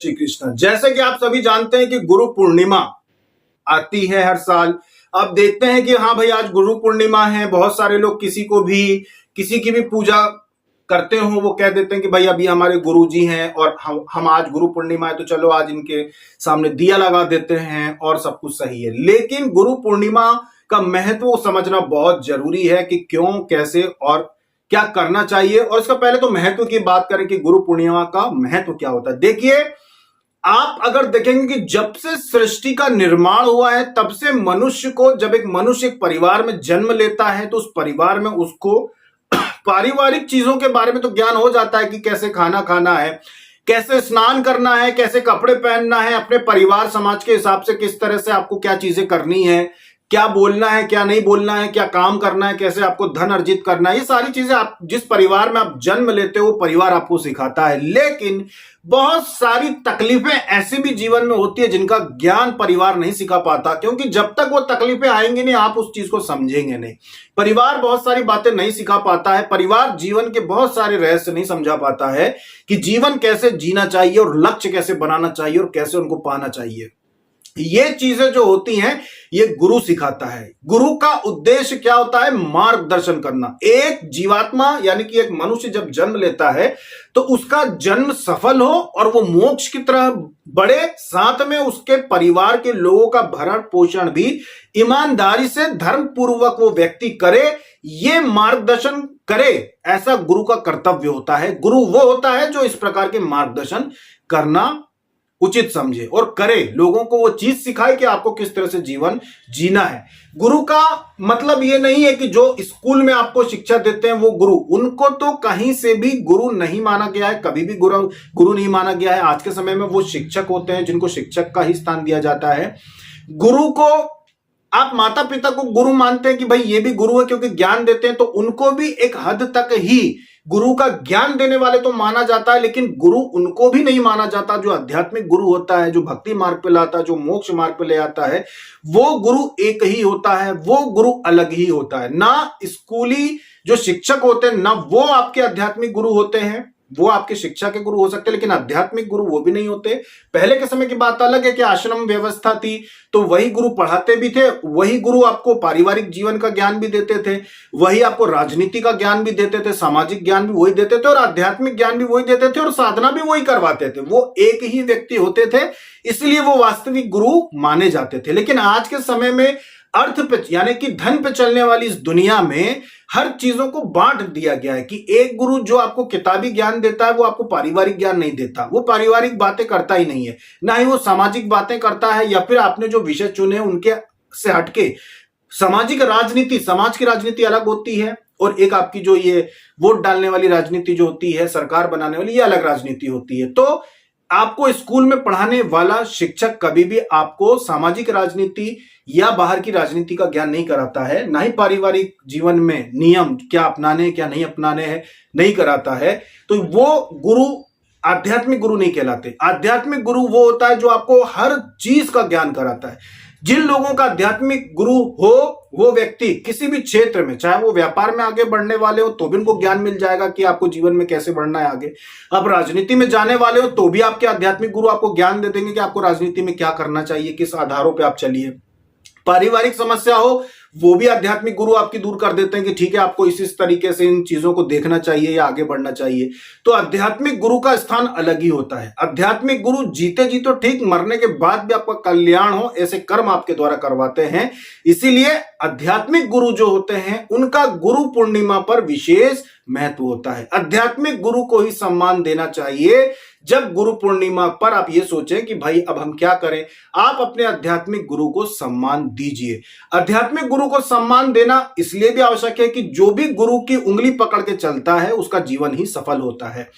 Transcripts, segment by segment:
श्री कृष्ण। जैसे कि आप सभी जानते हैं कि गुरु पूर्णिमा आती है हर साल। अब देखते हैं कि हाँ भाई आज गुरु पूर्णिमा है। बहुत सारे लोग किसी की भी पूजा करते हो, वो कह देते हैं कि भाई अभी हमारे गुरु जी हैं और हम आज गुरु पूर्णिमा है तो चलो आज इनके सामने दिया लगा देते हैं और सब कुछ सही है। लेकिन गुरु पूर्णिमा का महत्व समझना बहुत जरूरी है कि क्यों, कैसे और क्या करना चाहिए। और इसका पहले तो महत्व की बात करें कि गुरु पूर्णिमा का महत्व क्या होता है। देखिए, आप अगर देखेंगे कि जब से सृष्टि का निर्माण हुआ है तब से जब एक मनुष्य एक परिवार में जन्म लेता है तो उस परिवार में उसको पारिवारिक चीजों के बारे में तो ज्ञान हो जाता है कि कैसे खाना खाना है, कैसे स्नान करना है, कैसे कपड़े पहनना है, अपने परिवार समाज के हिसाब से किस तरह से आपको क्या चीजें करनी है, क्या बोलना है, क्या नहीं बोलना है, क्या काम करना है, कैसे आपको धन अर्जित करना है। ये सारी चीजें आप जिस परिवार में आप जन्म लेते हो वो परिवार आपको सिखाता है। लेकिन बहुत सारी तकलीफें ऐसी भी जीवन में होती है जिनका ज्ञान परिवार नहीं सिखा पाता, क्योंकि जब तक वो तकलीफें आएंगी नहीं आप उस चीज को समझेंगे नहीं। परिवार बहुत सारी बातें नहीं सिखा पाता है, परिवार जीवन के बहुत सारे रहस्य नहीं समझा पाता है कि जीवन कैसे जीना चाहिए और लक्ष्य कैसे बनाना चाहिए और कैसे उनको पाना चाहिए। ये चीजें जो होती हैं ये गुरु सिखाता है। गुरु का उद्देश्य क्या होता है? मार्गदर्शन करना। एक जीवात्मा यानी कि एक मनुष्य जब जन्म लेता है तो उसका जन्म सफल हो और वो मोक्ष की तरह बढ़े, साथ में उसके परिवार के लोगों का भरण पोषण भी ईमानदारी से धर्म पूर्वक वो व्यक्ति करे, ये मार्गदर्शन करे, ऐसा गुरु का कर्तव्य होता है। गुरु वो होता है जो इस प्रकार के मार्गदर्शन करना उचित समझे और करे, लोगों को वो चीज सिखाए कि आपको किस तरह से जीवन जीना है। गुरु का मतलब ये नहीं है कि जो स्कूल में आपको शिक्षा देते हैं वो गुरु, उनको तो कहीं से भी गुरु नहीं माना गया है, कभी भी गुरु नहीं माना गया है। आज के समय में वो शिक्षक होते हैं जिनको शिक्षक का ही स्थान दिया जाता है। गुरु को आप माता पिता को गुरु मानते हैं कि भाई ये भी गुरु है क्योंकि ज्ञान देते हैं, तो उनको भी एक हद तक ही गुरु का ज्ञान देने वाले तो माना जाता है, लेकिन गुरु उनको भी नहीं माना जाता जो आध्यात्मिक गुरु होता है, जो भक्ति मार्ग पे लाता है, जो मोक्ष मार्ग पे ले आता है। वो गुरु एक ही होता है, वो गुरु अलग ही होता है। ना स्कूली जो शिक्षक होते हैं ना वो आपके आध्यात्मिक गुरु होते हैं, वो आपके शिक्षा के गुरु हो सकते हैं, लेकिन आध्यात्मिक गुरु वो भी नहीं होते। पहले के समय की बात अलग है कि आश्रम व्यवस्था थी तो वही गुरु पढ़ाते भी थे, वही गुरु आपको पारिवारिक जीवन का ज्ञान भी देते थे, वही आपको राजनीति का ज्ञान भी देते थे, सामाजिक ज्ञान भी वही देते थे और आध्यात्मिक ज्ञान भी वही देते थे और साधना भी वही करवाते थे। वो एक ही व्यक्ति होते थे, इसलिए वो वास्तविक गुरु माने जाते थे। लेकिन आज के समय में अर्थ पे यानी कि धन पे चलने वाली इस दुनिया में हर चीजों को बांट दिया गया है कि एक गुरु जो आपको किताबी ज्ञान देता है वो आपको पारिवारिक ज्ञान नहीं देता, वो पारिवारिक बातें करता ही नहीं है, ना ही वो सामाजिक बातें करता है, या फिर आपने जो विषय चुने उनके से हटके सामाजिक राजनीति, समाज की राजनीति अलग होती है और एक आपकी जो ये वोट डालने वाली राजनीति जो होती है, सरकार बनाने वाली, ये अलग राजनीति होती है। तो आपको स्कूल में पढ़ाने वाला शिक्षक कभी भी आपको सामाजिक राजनीति या बाहर की राजनीति का ज्ञान नहीं कराता है, ना ही पारिवारिक जीवन में नियम क्या अपनाने क्या नहीं अपनाने हैं नहीं कराता है। तो वो गुरु आध्यात्मिक गुरु नहीं कहलाते। आध्यात्मिक गुरु वो होता है जो आपको हर चीज का ज्ञान कराता है। जिन लोगों का आध्यात्मिक गुरु हो वो व्यक्ति किसी भी क्षेत्र में, चाहे वो व्यापार में आगे बढ़ने वाले हो तो भी उनको ज्ञान मिल जाएगा कि आपको जीवन में कैसे बढ़ना है आगे। आप राजनीति में जाने वाले हो तो भी आपके आध्यात्मिक गुरु आपको ज्ञान दे देंगे कि आपको राजनीति में क्या करना चाहिए, किस आधारों पर आप चलिए। पारिवारिक समस्या हो वो भी आध्यात्मिक गुरु आपकी दूर कर देते हैं कि ठीक है आपको इस तरीके से इन चीजों को देखना चाहिए या आगे बढ़ना चाहिए। तो आध्यात्मिक गुरु का स्थान अलग ही होता है। आध्यात्मिक गुरु जीते जी तो ठीक, मरने के बाद भी आपका कल्याण हो ऐसे कर्म आपके द्वारा करवाते हैं। इसीलिए आध्यात्मिक गुरु जो होते हैं उनका गुरु पूर्णिमा पर विशेष महत्व होता है। आध्यात्मिक गुरु को ही सम्मान देना चाहिए। जब गुरु पूर्णिमा पर आप ये सोचें कि भाई अब हम क्या करें, आप अपने आध्यात्मिक गुरु को सम्मान दीजिए। आध्यात्मिक गुरु को सम्मान देना इसलिए भी आवश्यक है कि जो भी गुरु की उंगली पकड़ के चलता है उसका जीवन ही सफल होता है।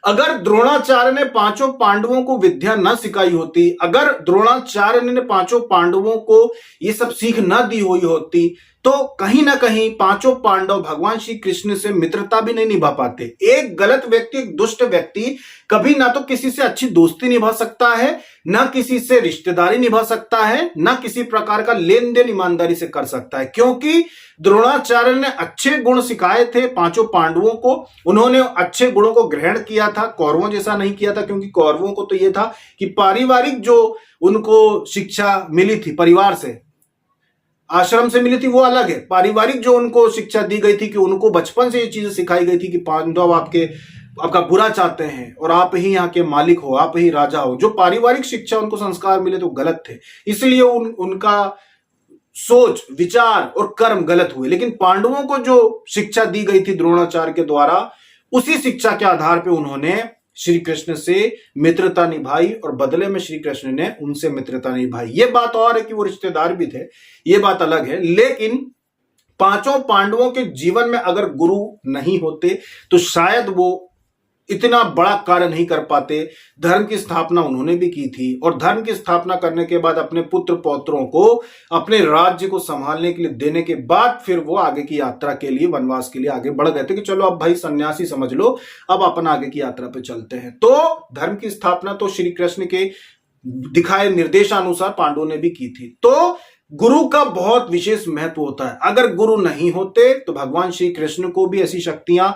अगर द्रोणाचार्य ने पांचों पांडवों को विद्या न सिखाई होती, अगर द्रोणाचार्य ने पांचों पांडवों को ये सब सीख न दी हुई होती, तो कहीं ना कहीं पांचों पांडव भगवान श्री कृष्ण से मित्रता भी नहीं निभा पाते। एक गलत व्यक्ति, एक दुष्ट व्यक्ति कभी ना तो किसी से अच्छी दोस्ती निभा सकता है, ना किसी से रिश्तेदारी निभा सकता है, ना किसी प्रकार का लेन देन ईमानदारी से कर सकता है, क्योंकि द्रोणाचार्य ने अच्छे गुण सिखाए थे पांचों पांडवों को। उन्होंने अच्छे गुणों को ग्रहण किया था, कौरवों जैसा नहीं किया था, क्योंकि कौरवों को तो यह था कि पारिवारिक जो उनको शिक्षा मिली थी, परिवार से, आश्रम से मिली थी, वो अलग है। पारिवारिक जो उनको शिक्षा दी गई थी, कि उनको बचपन से ये चीजें सिखाई गई थी कि पांडव आपका बुरा चाहते हैं और आप ही यहाँ के मालिक हो, आप ही राजा हो। जो पारिवारिक शिक्षा उनको संस्कार मिले तो गलत थे, इसलिए उनका सोच, विचार और कर्म गलत हुए। लेकिन पांडवों को जो शिक्षा दी गई थी द्रोणाचार्य के द्वारा, उसी शिक्षा के आधार पर उन्होंने श्री कृष्ण से मित्रता निभाई और बदले में श्री कृष्ण ने उनसे मित्रता निभाई। ये बात और है कि वो रिश्तेदार भी थे, ये बात अलग है। लेकिन पांचों पांडवों के जीवन में अगर गुरु नहीं होते तो शायद वो इतना बड़ा कार्य नहीं कर पाते। धर्म की स्थापना उन्होंने भी की थी, और धर्म की स्थापना करने के बाद अपने पुत्र पौत्रों को अपने राज्य को संभालने के लिए देने के बाद फिर वो आगे की यात्रा के लिए, वनवास के लिए आगे बढ़ गए थे कि चलो अब भाई सन्यासी समझ लो, अब अपन आगे की यात्रा पे चलते हैं। तो धर्म की स्थापना तो श्री कृष्ण के दिखाए निर्देशानुसार पांडवों ने भी की थी। तो गुरु का बहुत विशेष महत्व होता है। अगर गुरु नहीं होते तो भगवान श्री कृष्ण को भी ऐसी शक्तियां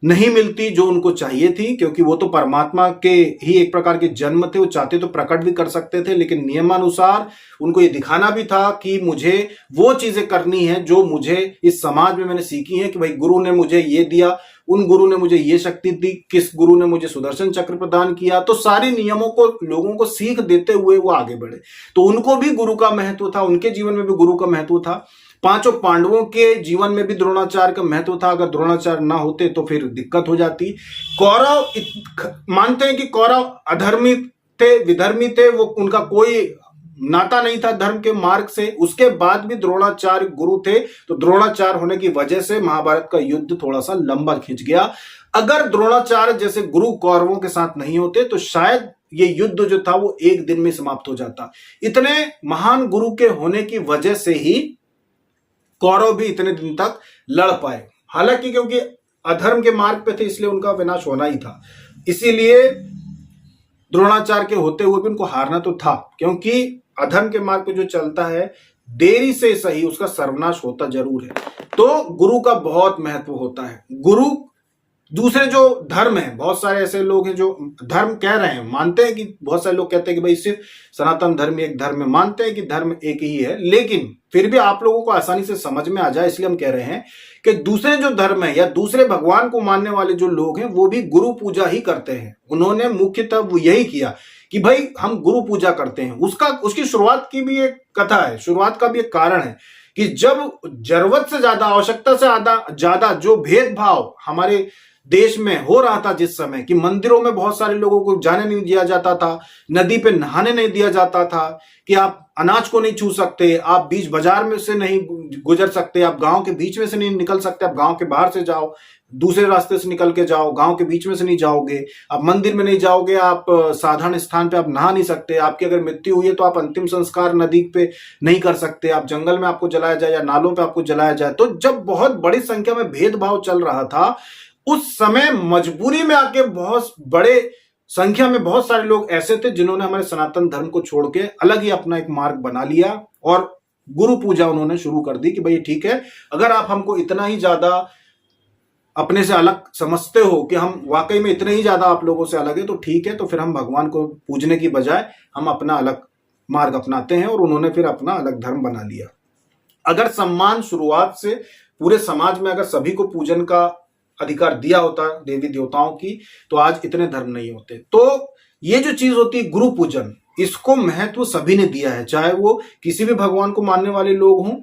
नहीं मिलती जो उनको चाहिए थी, क्योंकि वो तो परमात्मा के ही एक प्रकार के जन्म थे। वो चाहते तो प्रकट भी कर सकते थे, लेकिन नियमानुसार उनको ये दिखाना भी था कि मुझे वो चीजें करनी है जो मुझे इस समाज में मैंने सीखी है, कि भाई गुरु ने मुझे ये दिया, उन गुरु ने मुझे ये शक्ति दी, किस गुरु ने मुझे सुदर्शन चक्र प्रदान किया। तो सारे नियमों को लोगों को सीख देते हुए वो आगे बढ़े। तो उनको भी गुरु का महत्व था, उनके जीवन में भी गुरु का महत्व था। पांचों पांडवों के जीवन में भी द्रोणाचार्य का महत्व था। अगर द्रोणाचार्य ना होते तो फिर दिक्कत हो जाती। कौरव मानते हैं कि कौरव अधर्मी थे, विधर्मी थे, वो उनका कोई नाता नहीं था धर्म के मार्ग से। उसके बाद भी द्रोणाचार्य गुरु थे, तो द्रोणाचार्य होने की वजह से महाभारत का युद्ध थोड़ा सा लंबा खिंच गया। अगर द्रोणाचार्य जैसे गुरु कौरवों के साथ नहीं होते तो शायद ये युद्ध जो था वो एक दिन में समाप्त हो जाता। इतने महान गुरु के होने की वजह से ही कौरव भी इतने दिन तक लड़ पाए। हालांकि क्योंकि अधर्म के मार्ग पे थे इसलिए उनका विनाश होना ही था। इसीलिए द्रोणाचार्य के होते हुए भी उनको हारना तो था, क्योंकि अधर्म के मार्ग पे जो चलता है देरी से सही उसका सर्वनाश होता जरूर है। तो गुरु का बहुत महत्व होता है। गुरु दूसरे जो धर्म है, बहुत सारे ऐसे लोग हैं जो धर्म कह रहे हैं, मानते हैं कि बहुत सारे लोग कहते हैं कि भाई सिर्फ सनातन धर्म एक धर्म है, मानते हैं कि धर्म एक ही है, लेकिन फिर भी आप लोगों को आसानी से समझ में आ जाए इसलिए हम कह रहे हैं कि दूसरे जो धर्म है या दूसरे भगवान को मानने वाले जो लोग हैं वो भी गुरु पूजा ही करते हैं। उन्होंने मुख्यतः वो यही किया कि भाई हम गुरु पूजा करते हैं। उसकी शुरुआत की भी एक कथा है, शुरुआत का भी एक कारण है कि जब जरूरत से ज्यादा, आवश्यकता से ज्यादा जो भेदभाव हमारे देश में हो रहा था, जिस समय कि मंदिरों में बहुत सारे लोगों को जाने नहीं दिया जाता था, नदी पे नहाने नहीं दिया जाता था, कि आप अनाज को नहीं छू सकते, आप बीच बाजार में से नहीं गुजर सकते, आप गांव के बीच में से नहीं निकल सकते, आप गांव के बाहर से जाओ, दूसरे रास्ते से निकल के जाओ, गांव के बीच में से नहीं जाओगे, आप मंदिर में नहीं जाओगे, आप साधारण स्थान पे आप नहा नहीं सकते, आपकी अगर मृत्यु हुई है तो आप अंतिम संस्कार नदी पे नहीं कर सकते, आप जंगल में आपको जलाया जाए या नालों पे आपको जलाया जाए। तो जब बहुत बड़ी संख्या में भेदभाव चल रहा था उस समय मजबूरी में आके बहुत बड़े संख्या में बहुत सारे लोग ऐसे थे जिन्होंने हमारे सनातन धर्म को छोड़ के अलग ही अपना एक मार्ग बना लिया और गुरु पूजा उन्होंने शुरू कर दी कि भाई ठीक है, अगर आप हमको इतना ही ज्यादा अपने से अलग समझते हो कि हम वाकई में इतने ही ज्यादा आप लोगों से अलग है तो ठीक है, तो फिर हम भगवान को पूजने की बजाय हम अपना अलग मार्ग अपनाते हैं। और उन्होंने फिर अपना अलग धर्म बना लिया। अगर सम्मान शुरुआत से पूरे समाज में अगर सभी को पूजन का अधिकार दिया होता देवी देवताओं की, तो आज इतने धर्म नहीं होते। तो ये जो चीज होती है गुरु पूजन, इसको महत्व सभी ने दिया है, चाहे वो किसी भी भगवान को मानने वाले लोग हों,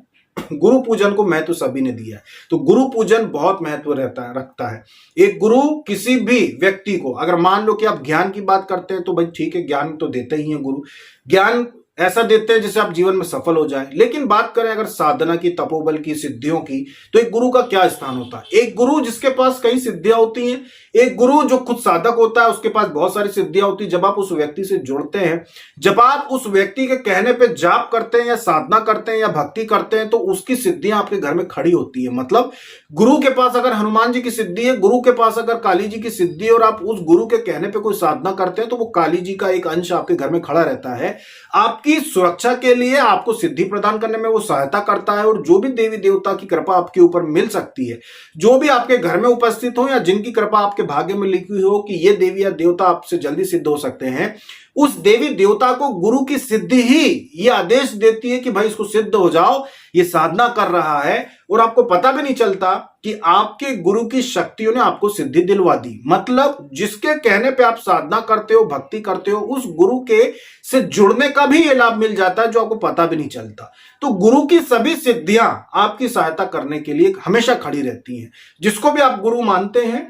गुरु पूजन को महत्व सभी ने दिया है। तो गुरु पूजन बहुत महत्व रखता है। एक गुरु किसी भी व्यक्ति को, अगर मान लो कि आप ज्ञान की बात करते हैं तो भाई ठीक है, ज्ञान तो देते ही हैं गुरु। ज्ञान ऐसा देते हैं जिससे आप जीवन में सफल हो जाए। लेकिन बात करें अगर साधना की, तपोबल की, सिद्धियों की, तो एक गुरु का क्या स्थान होता है? एक गुरु जिसके पास कई सिद्धियां होती हैं, एक गुरु जो खुद साधक होता है, उसके पास बहुत सारी सिद्धियां होती है। जब आप उस व्यक्ति से जुड़ते हैं, जब आप उस व्यक्ति के कहने पे जाप करते हैं या साधना करते हैं या भक्ति करते हैं, तो उसकी सिद्धियां आपके घर में खड़ी होती है। मतलब गुरु के पास अगर हनुमान जी की सिद्धि है, गुरु के पास अगर काली जी की सिद्धि है, और आप उस गुरु के कहने पे कोई साधना करते हैं, तो वो काली जी का एक अंश आपके घर में खड़ा रहता है। आपकी सुरक्षा के लिए, आपको सिद्धि प्रदान करने में वो सहायता करता है। और जो भी देवी देवता की कृपा आपके ऊपर मिल सकती है, जो भी आपके घर में उपस्थित हो या जिनकी कृपा आपके भाग्य में लिखी हो कि ये देवी या देवता आपसे जल्दी सिद्ध हो सकते हैं, उस देवी देवता को गुरु की सिद्धि ही ये आदेश देती है कि भाई इसको सिद्ध हो जाओ, ये साधना कर रहा है। और आपको पता भी नहीं चलता कि आपके गुरु की शक्तियों ने आपको सिद्धि दिलवा दी। मतलब जिसके कहने पे आप साधना करते हो, भक्ति करते हो, उस गुरु के से जुड़ने का भी ये लाभ मिल जाता है जो आपको पता भी नहीं चलता। तो गुरु की सभी सिद्धियां आपकी सहायता करने के लिए हमेशा खड़ी रहती हैं। जिसको भी आप गुरु मानते हैं,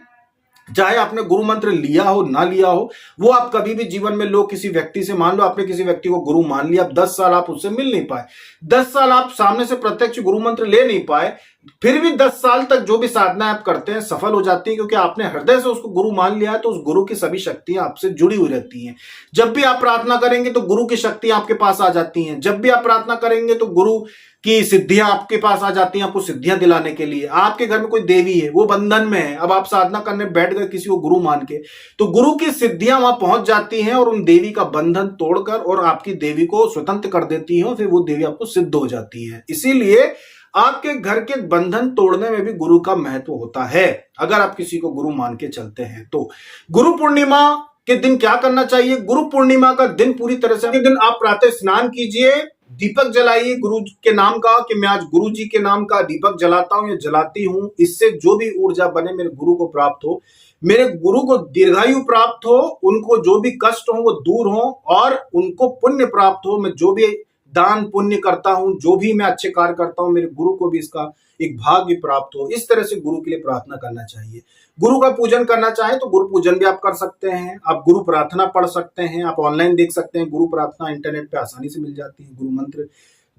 चाहे आपने गुरु मंत्र लिया हो ना लिया हो, वो आप कभी भी जीवन में लो किसी व्यक्ति से, मान लो आपने किसी व्यक्ति को गुरु मान लिया, अब 10 साल आप उससे मिल नहीं पाए, 10 साल आप सामने से प्रत्यक्ष गुरु मंत्र ले नहीं पाए, फिर भी 10 साल तक जो भी साधना आप करते हैं सफल हो जाती है, क्योंकि आपने हृदय से उसको गुरु मान लिया है। तो उस गुरु की सभी शक्तियां आपसे जुड़ी हुई रहती हैं। जब भी आप प्रार्थना करेंगे तो गुरु की शक्ति आपके पास आ जाती हैं। जब भी आप प्रार्थना करेंगे तो गुरु की सिद्धियां आपके पास आ जाती हैं, आपको सिद्धियां दिलाने के लिए। आपके घर में कोई देवी है, वो बंधन में है, अब आप साधना करने बैठ गए किसी को गुरु मान के, तो गुरु की सिद्धियां वहां पहुंच जाती हैं और उन देवी का बंधन तोड़कर और आपकी देवी को स्वतंत्र कर देती है, और फिर वो देवी आपको सिद्ध हो जाती है। इसीलिए आपके घर के बंधन तोड़ने में भी गुरु का महत्व होता है, अगर आप किसी को गुरु मान के चलते हैं तो। गुरु पूर्णिमा के दिन क्या करना चाहिए? गुरु पूर्णिमा का दिन पूरी तरह से दिन आप प्रातः स्नान कीजिए, दीपक जलाइए गुरु के नाम का, कि मैं आज गुरु जी के नाम का दीपक जलाता हूं या जलाती हूं, इससे जो भी ऊर्जा बने मेरे गुरु को प्राप्त हो, मेरे गुरु को दीर्घायु प्राप्त हो, उनको जो भी कष्ट हो वो दूर हो, और उनको पुण्य प्राप्त हो। मैं जो भी दान पुण्य करता हूं, जो भी मैं अच्छे कार्य करता हूं, मेरे गुरु को भी इसका एक भाग्य प्राप्त हो। इस तरह से गुरु के लिए प्रार्थना करना चाहिए। गुरु का पूजन करना चाहे तो गुरु पूजन भी आप कर सकते हैं, आप गुरु प्रार्थना पढ़ सकते हैं, आप ऑनलाइन देख सकते हैं गुरु प्रार्थना, इंटरनेट पे आसानी से मिल जाती है। गुरु मंत्र,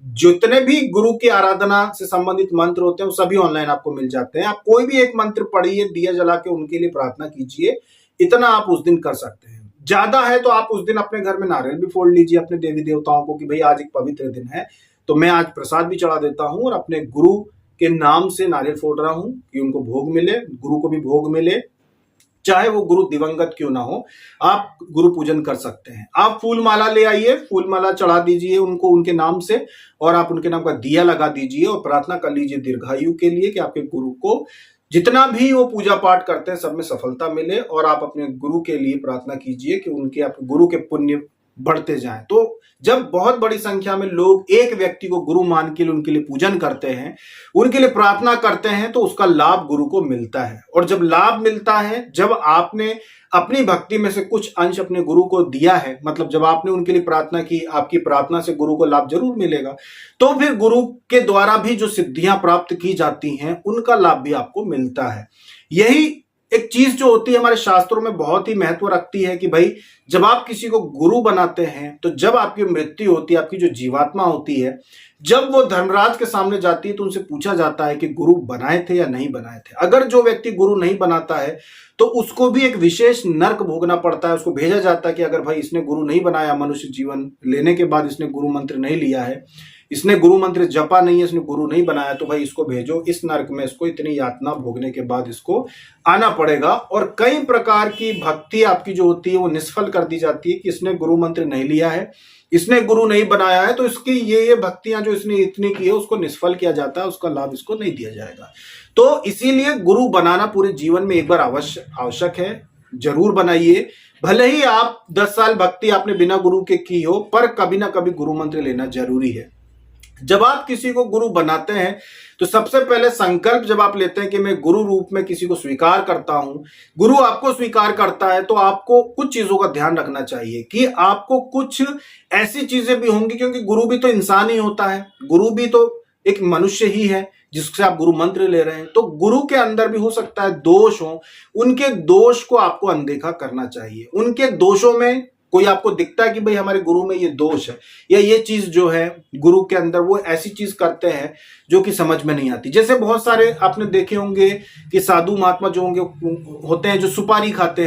जितने भी गुरु की आराधना से संबंधित मंत्र होते हैं वो सभी ऑनलाइन आपको मिल जाते हैं। आप कोई भी एक मंत्र पढ़िए, दिया जला के उनके लिए प्रार्थना कीजिए, इतना आप उस दिन कर सकते हैं। ज्यादा है तो आप उस दिन अपने घर में नारियल भी फोड़ लीजिए अपने देवी देवताओं को, कि भाई आज एक पवित्र दिन है तो मैं आज प्रसाद भी चढ़ा देता हूं और अपने गुरु के नाम से नारियल फोड़ रहा हूं कि उनको भोग मिले, गुरु को भी भोग मिले, चाहे वो गुरु दिवंगत क्यों ना हो। आप गुरु पूजन कर सकते हैं। आप फूल माला ले आइए, फूल माला चढ़ा दीजिए उनको उनके नाम से, और आप उनके नाम का दिया लगा दीजिए और प्रार्थना कर लीजिए दीर्घायु के लिए, कि आपके गुरु को जितना भी वो पूजा पाठ करते हैं सब में सफलता मिले। और आप अपने गुरु के लिए प्रार्थना कीजिए कि उनके, आपके गुरु के पुण्य बढ़ते जाएं। तो जब बहुत बड़ी संख्या में लोग एक व्यक्ति को गुरु मान के लिए उनके लिए पूजन करते हैं, उनके लिए प्रार्थना करते हैं, तो उसका लाभ गुरु को मिलता है। और जब लाभ मिलता है, जब आपने अपनी भक्ति में से कुछ अंश अपने गुरु को दिया है, मतलब जब आपने उनके लिए प्रार्थना की, आपकी प्रार्थना से गुरु को लाभ जरूर मिलेगा, तो फिर गुरु के द्वारा भी जो सिद्धियां प्राप्त की जाती हैं उनका लाभ भी आपको मिलता है। यही एक चीज जो होती है हमारे शास्त्रों में बहुत ही महत्व रखती है, कि भाई जब आप किसी को गुरु बनाते हैं, तो जब आपकी मृत्यु होती है, आपकी जो जीवात्मा होती है, जब वो धर्मराज के सामने जाती है तो उनसे पूछा जाता है कि गुरु बनाए थे या नहीं बनाए थे। अगर जो व्यक्ति गुरु नहीं बनाता है तो उसको भी एक विशेष नर्क भोगना पड़ता है। उसको भेजा जाता है कि अगर भाई इसने गुरु नहीं बनाया, मनुष्य जीवन लेने के बाद इसने गुरु मंत्र नहीं लिया है, इसने गुरु मंत्र जपा नहीं है, इसने गुरु नहीं बनाया, तो भाई इसको भेजो इस नरक में, इसको इतनी यातना भोगने के बाद इसको आना पड़ेगा। और कई प्रकार की भक्ति आपकी जो होती है वो निष्फल कर दी जाती है, कि इसने गुरु मंत्र नहीं लिया है, इसने गुरु नहीं बनाया है, तो इसकी ये भक्तियां जो इसने इतनी की है उसको निष्फल किया जाता है, उसका लाभ इसको नहीं दिया जाएगा। तो इसीलिए गुरु बनाना पूरे जीवन में एक बार आवश्यक है, जरूर बनाइए। भले ही आप 10 साल भक्ति आपने बिना गुरु के की हो, पर कभी ना कभी गुरु मंत्र लेना जरूरी है। जब आप किसी को गुरु बनाते हैं तो सबसे पहले संकल्प जब आप लेते हैं कि मैं गुरु रूप में किसी को स्वीकार करता हूं, गुरु आपको स्वीकार करता है, तो आपको कुछ चीजों का ध्यान रखना चाहिए कि आपको कुछ ऐसी चीजें भी होंगी, क्योंकि गुरु भी तो इंसान ही होता है, गुरु भी तो एक मनुष्य ही है जिससे आप गुरु मंत्र ले रहे हैं। तो गुरु के अंदर भी हो सकता है दोष हो, उनके दोष को आपको अनदेखा करना चाहिए। उनके दोषों में कोई आपको दिखता है कि भाई हमारे गुरु में ये दोष है या ये चीज जो है गुरु के अंदर, वो ऐसी चीज करते हैं जो कि समझ में नहीं आती। जैसे बहुत सारे आपने देखे होंगे कि साधु महात्मा जो होते हैं जो सुपारी खाते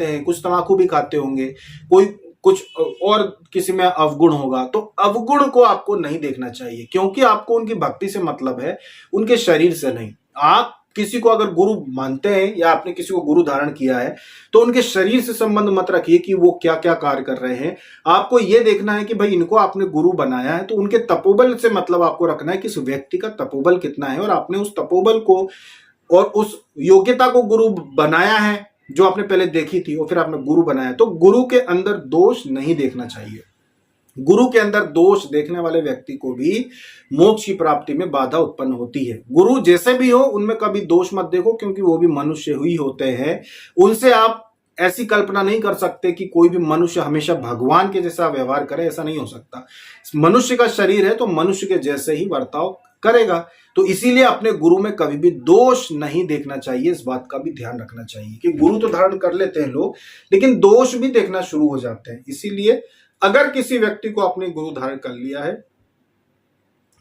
हैं, कुछ तम्बाकू भी खाते होंगे, कोई कुछ और किसी में अवगुण होगा। तो अवगुण को आपको नहीं देखना चाहिए, क्योंकि आपको उनकी भक्ति से मतलब है, उनके शरीर से नहीं। आप किसी को अगर गुरु मानते हैं या आपने किसी को गुरु धारण किया है तो उनके शरीर से संबंध मत रखिए कि वो क्या क्या कार्य कर रहे हैं। आपको ये देखना है कि भाई इनको आपने गुरु बनाया है तो उनके तपोबल से मतलब आपको रखना है कि इस व्यक्ति का तपोबल कितना है, और आपने उस तपोबल को और उस योग्यता को गुरु बनाया है जो आपने पहले देखी थी, और फिर आपने गुरु बनाया। तो गुरु के अंदर दोष नहीं देखना चाहिए। गुरु के अंदर दोष देखने वाले व्यक्ति को भी मोक्ष की प्राप्ति में बाधा उत्पन्न होती है। गुरु जैसे भी हो उनमें कभी दोष मत देखो, क्योंकि वो भी मनुष्य ही होते हैं। उनसे आप ऐसी कल्पना नहीं कर सकते कि कोई भी मनुष्य हमेशा भगवान के जैसा व्यवहार करे, ऐसा नहीं हो सकता। मनुष्य का शरीर है तो मनुष्य के जैसे ही बर्ताव करेगा। तो इसीलिए अपने गुरु में कभी भी दोष नहीं देखना चाहिए। इस बात का भी ध्यान रखना चाहिए कि गुरु तो धारण कर लेते हैं लोग, लेकिन दोष भी देखना शुरू हो जाते हैं। इसीलिए अगर किसी व्यक्ति को अपने गुरु धारण कर लिया है,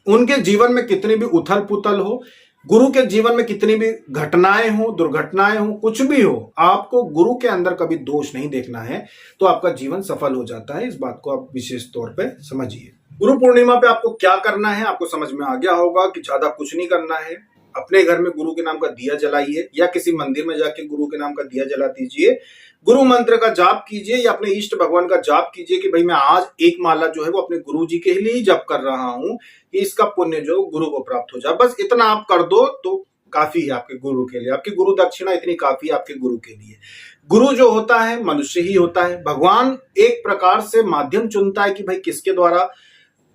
उनके जीवन में कितनी भी उथल पुथल हो, गुरु के जीवन में कितनी भी घटनाएं हो, दुर्घटनाएं हो, कुछ भी हो, आपको गुरु के अंदर कभी दोष नहीं देखना है, तो आपका जीवन सफल हो जाता है। इस बात को आप विशेष तौर पे समझिए। गुरु पूर्णिमा पे आपको क्या करना है, आपको समझ में आ गया होगा कि ज्यादा कुछ नहीं करना है। अपने घर में गुरु के नाम का दिया जलाइए या किसी मंदिर में जाके गुरु के नाम का दिया जला दीजिए। गुरु मंत्र का जाप कीजिए या अपने इष्ट भगवान का जाप कीजिए कि भाई मैं आज एक माला जो है वो अपने गुरु जी के लिए ही जप कर रहा हूं कि इसका पुण्य जो गुरु को प्राप्त हो जाए। बस इतना आप कर दो तो काफी है आपके गुरु के लिए। आपकी गुरु दक्षिणा इतनी काफी है आपके गुरु के लिए। गुरु जो होता है मनुष्य ही होता है। भगवान एक प्रकार से माध्यम चुनता है कि भाई किसके द्वारा,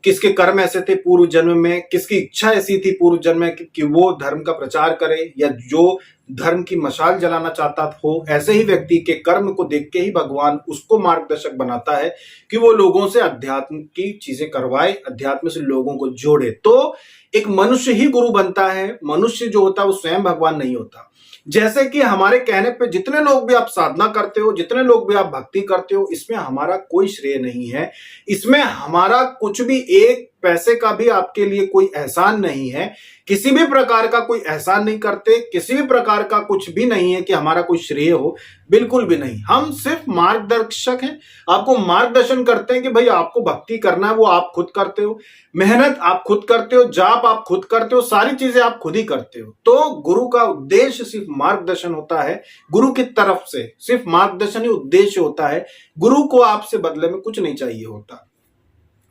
किसके कर्म ऐसे थे पूर्व जन्म में, किसकी इच्छा ऐसी थी पूर्व जन्म में कि वो धर्म का प्रचार करे या जो धर्म की मशाल जलाना चाहता हो, ऐसे ही व्यक्ति के कर्म को देख के ही भगवान उसको मार्गदर्शक बनाता है कि वो लोगों से अध्यात्म की चीजें करवाए, अध्यात्म से लोगों को जोड़े। तो एक मनुष्य ही गुरु बनता है। मनुष्य जो होता है वो स्वयं भगवान नहीं होता। जैसे कि हमारे कहने पे जितने लोग भी आप साधना करते हो, जितने लोग भी आप भक्ति करते हो, इसमें हमारा कोई श्रेय नहीं है। इसमें हमारा कुछ भी एक पैसे का भी आपके लिए कोई एहसान नहीं है। किसी भी प्रकार का कोई एहसान नहीं करते, किसी भी प्रकार का कुछ भी नहीं है कि हमारा कोई श्रेय हो, बिल्कुल भी नहीं। हम सिर्फ मार्गदर्शक हैं, आपको मार्गदर्शन करते हैं कि भाई आपको भक्ति करना है वो आप खुद करते हो, मेहनत आप खुद करते हो, जाप आप खुद करते हो, सारी चीजें आप खुद ही करते हो। तो गुरु का उद्देश्य सिर्फ मार्गदर्शन होता है। गुरु की तरफ से सिर्फ मार्गदर्शन ही उद्देश्य होता है। गुरु को आपसे बदले में कुछ नहीं चाहिए होता।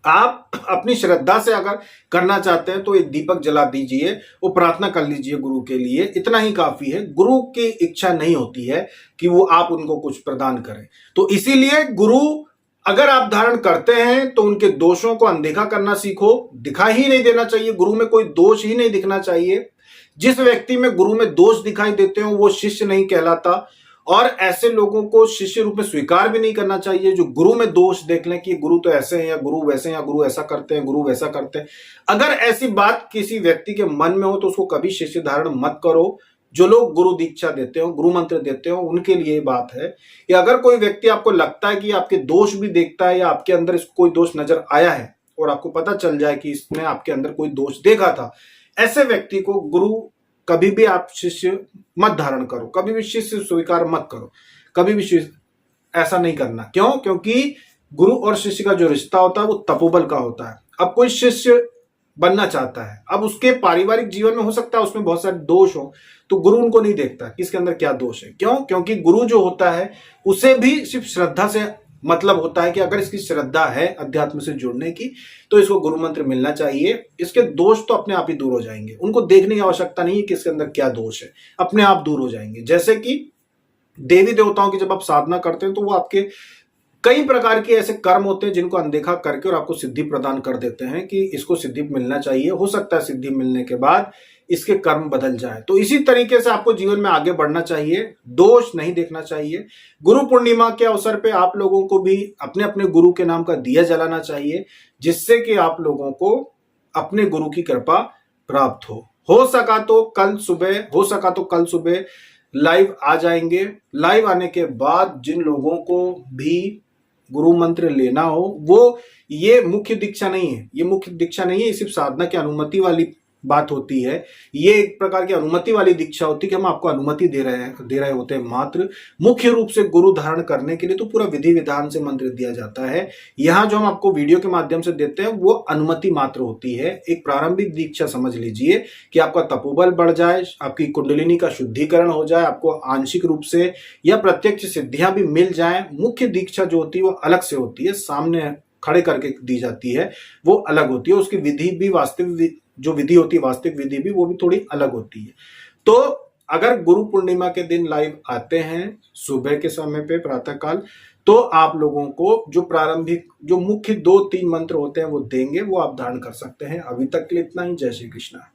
आप अपनी श्रद्धा से अगर करना चाहते हैं तो एक दीपक जला दीजिए, वो प्रार्थना कर लीजिए गुरु के लिए, इतना ही काफी है। गुरु की इच्छा नहीं होती है कि वो आप उनको कुछ प्रदान करें। तो इसीलिए गुरु अगर आप धारण करते हैं तो उनके दोषों को अनदेखा करना सीखो, दिखाई ही नहीं देना चाहिए। गुरु में कोई दोष ही नहीं दिखना चाहिए। जिस व्यक्ति में गुरु में दोष दिखाई देते हो वो शिष्य नहीं कहलाता, और ऐसे लोगों को शिष्य रूप में स्वीकार भी नहीं करना चाहिए जो गुरु में दोष देख लें कि गुरु तो ऐसे हैं या गुरु वैसे हैं या गुरु ऐसा करते हैं, गुरु वैसा करते हैं। अगर ऐसी बात किसी व्यक्ति के मन में हो तो उसको कभी शिष्य धारण मत करो। जो लोग गुरु दीक्षा देते हो, गुरु मंत्र देते हो, उनके लिए बात है कि अगर कोई व्यक्ति आपको लगता है कि आपके दोष भी देखता है या आपके अंदर इसको कोई दोष नजर आया है और आपको पता चल जाए कि इसने आपके अंदर कोई दोष देखा था, ऐसे व्यक्ति को गुरु कभी भी आप शिष्य मत धारण करो, कभी भी शिष्य स्वीकार मत करो, कभी भी शिष्य ऐसा नहीं करना। क्यों? क्योंकि गुरु और शिष्य का जो रिश्ता होता है वो तपोबल का होता है। अब कोई शिष्य बनना चाहता है, अब उसके पारिवारिक जीवन में हो सकता है उसमें बहुत सारे दोष हो, तो गुरु उनको नहीं देखता किसके अंदर क्या दोष है। क्यों? क्योंकि गुरु जो होता है उसे भी सिर्फ श्रद्धा से मतलब होता है कि अगर इसकी श्रद्धा है अध्यात्म से जुड़ने की तो इसको गुरु मंत्र मिलना चाहिए। इसके दोष तो अपने आप ही दूर हो जाएंगे, उनको देखने की आवश्यकता नहीं है कि इसके अंदर क्या दोष है, अपने आप दूर हो जाएंगे। जैसे कि देवी देवताओं की जब आप साधना करते हैं तो वो आपके कई प्रकार के ऐसे कर्म होते हैं जिनको अनदेखा करके और आपको सिद्धि प्रदान कर देते हैं कि इसको सिद्धि मिलना चाहिए। हो सकता है सिद्धि मिलने के बाद इसके कर्म बदल जाए। तो इसी तरीके से आपको जीवन में आगे बढ़ना चाहिए, दोष नहीं देखना चाहिए। गुरु पूर्णिमा के अवसर पे आप लोगों को भी अपने अपने गुरु के नाम का दिया जलाना चाहिए, जिससे कि आप लोगों को अपने गुरु की कृपा प्राप्त हो सका तो कल सुबह लाइव आ जाएंगे। लाइव आने के बाद जिन लोगों को भी गुरु मंत्र लेना हो, वो ये मुख्य दीक्षा नहीं है, ये मुख्य दीक्षा नहीं है, ये सिर्फ साधना की अनुमति वाली बात होती है। ये एक प्रकार की अनुमति वाली दीक्षा होती है कि हम आपको अनुमति दे रहे होते हैं मात्र। मुख्य रूप से गुरु धारण करने के लिए तो पूरा विधि विधान से मंत्र दिया जाता है। यहाँ जो हम आपको वीडियो के माध्यम से देते हैं वो अनुमति मात्र होती है। एक प्रारंभिक दीक्षा समझ लीजिए कि आपका तपोबल बढ़ जाए, आपकी कुंडलिनी का शुद्धिकरण हो जाए, आपको आंशिक रूप से या प्रत्यक्ष सिद्धियां भी मिल जाए। मुख्य दीक्षा जो होती है वो अलग से होती है, सामने खड़े करके दी जाती है, वो अलग होती है। उसकी विधि भी वास्तविक जो विधि होती है, वास्तविक विधि भी वो भी थोड़ी अलग होती है। तो अगर गुरु पूर्णिमा के दिन लाइव आते हैं सुबह के समय पे प्रातः काल, तो आप लोगों को जो प्रारंभिक जो मुख्य 2-3 मंत्र होते हैं वो देंगे, वो आप धारण कर सकते हैं। अभी तक के लिए इतना ही। जय श्री कृष्णा।